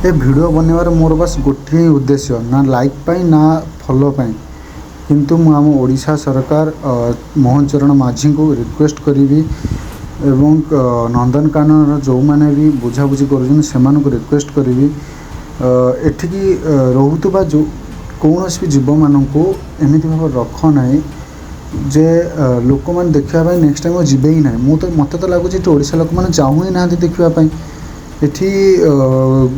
ए video बनवार मोर बस गोटे ही उद्देश्य ना लाइक पाई ना फॉलो पाई किंतु मु आम ओडिशा सरकार मोहन चरण माझी को रिक्वेस्ट करी एवं नंदनकानन जो मैंने भी बुझाबुझी कर रिक्वेस्ट करी एठिकी रोहुतबा जो कौन भी जीव मान को एमती भाव रख ना जे लोक मैंने देखा नेक्स्ट टाइम जीवे ही ना मत तो लगुच ओडिशा लोक मैंने जाऊँ ही ना देखापी एठी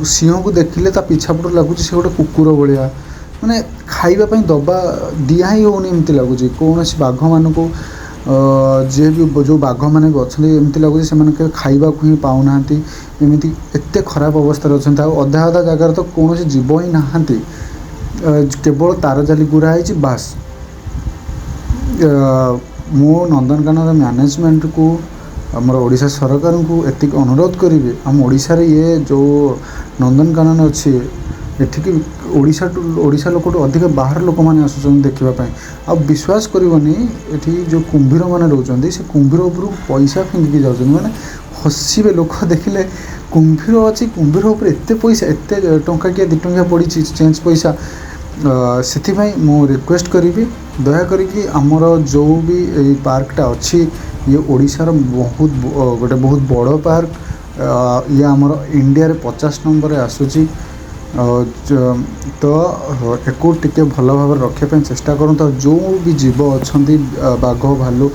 सिंह को देखिले ता पिछापट लगुच से गोटे कुकुर भाया माने खाइबा दबा दिया ही होनी एमती लगुच कौन बाघ मान को जे भी जो बाघ मैंने अच्छा एमती लगुच से खाइबा ही पाऊना एमती एत खराब अवस्था अच्छा अधा अधा जगार तो कौन जीव ही नहांती केवल तार जाली गुरा बास मो नंदनकानन मैनेजमेंट को आमर ओडिशा सरकार को एति अनुरोध करी आम ओडिशा रे ये जो नंदनकानन अच्छी एठिक ओडिशा लोक अधिक बाहर लोक मैंने आसुचन देखापी आ विश्वास करनी एठी जो कुंभीर मैंने रोचंदी से कुंभीर उपर पैसा फिंगिकी जाऊँ मैंने हसवे लोक देखिले कुंभीर अच्छी कुंभीर उपर एत पैसा एत टंका कि 2 टंका पड़ी चेंज पैसा से मु रिक्वेस्ट करी दया करी आमर जो भी ये पार्कटा अच्छी ये ओडिशार बहुत गोटे बहुत बड़ पार्क ये आमर इंडिया रे 50 नंबर आसूची तो एको टिके भल भाव रखापी चेष्टा करूँ जो भी जीव अच्छा बाघ भालू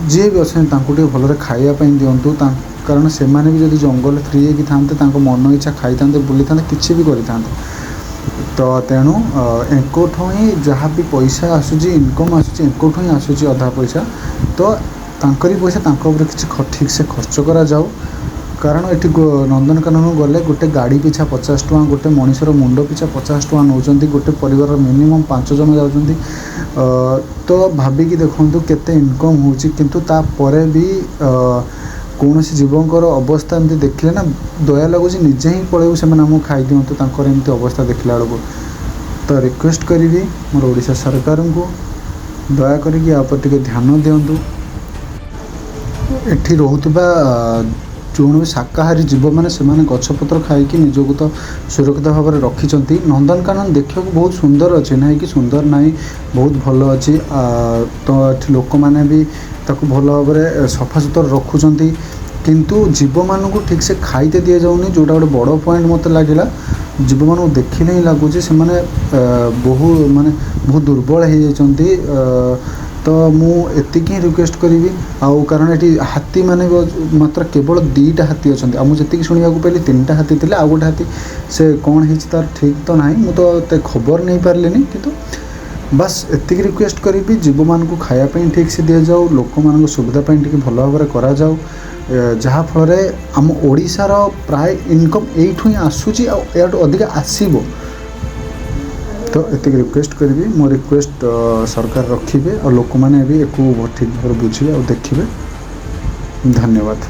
जी भी अच्छा भल खायापी दिंतु कारण से माने भी जब जंगल फ्री होता मन इच्छा खाई था बुली था कि भी करें तो तेणु एकोठू ही जहाँ भी पैसा आसूची इनकम आसूची एकोठू ही आसूची अधा पैसा तो तांकरी पैसा किसी ठीक से खर्च करा जाऊ कारण ये नंदनकानन गले गोटे गाड़ी पिछा 50 टका गोटे मनीषर मुंड पिछा 50 टका नौकरी गोटे परिवार मिनिमम 5 जन जाऊँच तो भाविकी देखु केते इनकम होची किंतु तापर भी कौन जीवंकर अवस्था एमती देखले ना दया लगुच निजे ही पलू से आमको खाई दिंतु एमती अवस्था देखला बेलू तो रिक्वेस्ट करी मोर ओडिशा सरकार को दया करी टे ध्यान दिंतु एठी रोहुतबा जो भी शाकाहारी जीव मैंने से गछपत्र खाई निजक तो सुरक्षित भाव में रखिंट नंदनकानन देखा बहुत सुंदर अच्छे ना कि सुंदर ना बहुत भल अच्छी तो लोक मैंने भी ताकू भल भाव में सफा सुतर रखुंट किंतु जीव मान को ठीक से खाईते दि जाऊनी जोटा गोटे बड़ पॉइंट मत लगे जीव मान देखिले ही लगुच से बहुत दुर्बल हो जाती तो मुझे ही रिक्वेस्ट करी आउ कारण ये हाथी माने मात्र केवल 2टा हाथी अच्छा मुझे शुणा पाइली 3टा हाथी थे आउ गोटे हाथी से कौन हो तार ठीक तो ना मुझे खबर नहीं पारे कि बस एतिक रिक्वेस्ट करी जीव मान को खायापी ठीक से दि जाऊ लोक मान सुविधा भल भाव में करा जाऊ जहाँ फल आम ओडिशार प्राय इनकम यही आसूची अधिक आसब तो एतिक रिक्वेस्ट करी मो रिक्वेस्ट सरकार रखिए और लोक मैंने भी एक ठीक भाव बुझे और देखिए धन्यवाद।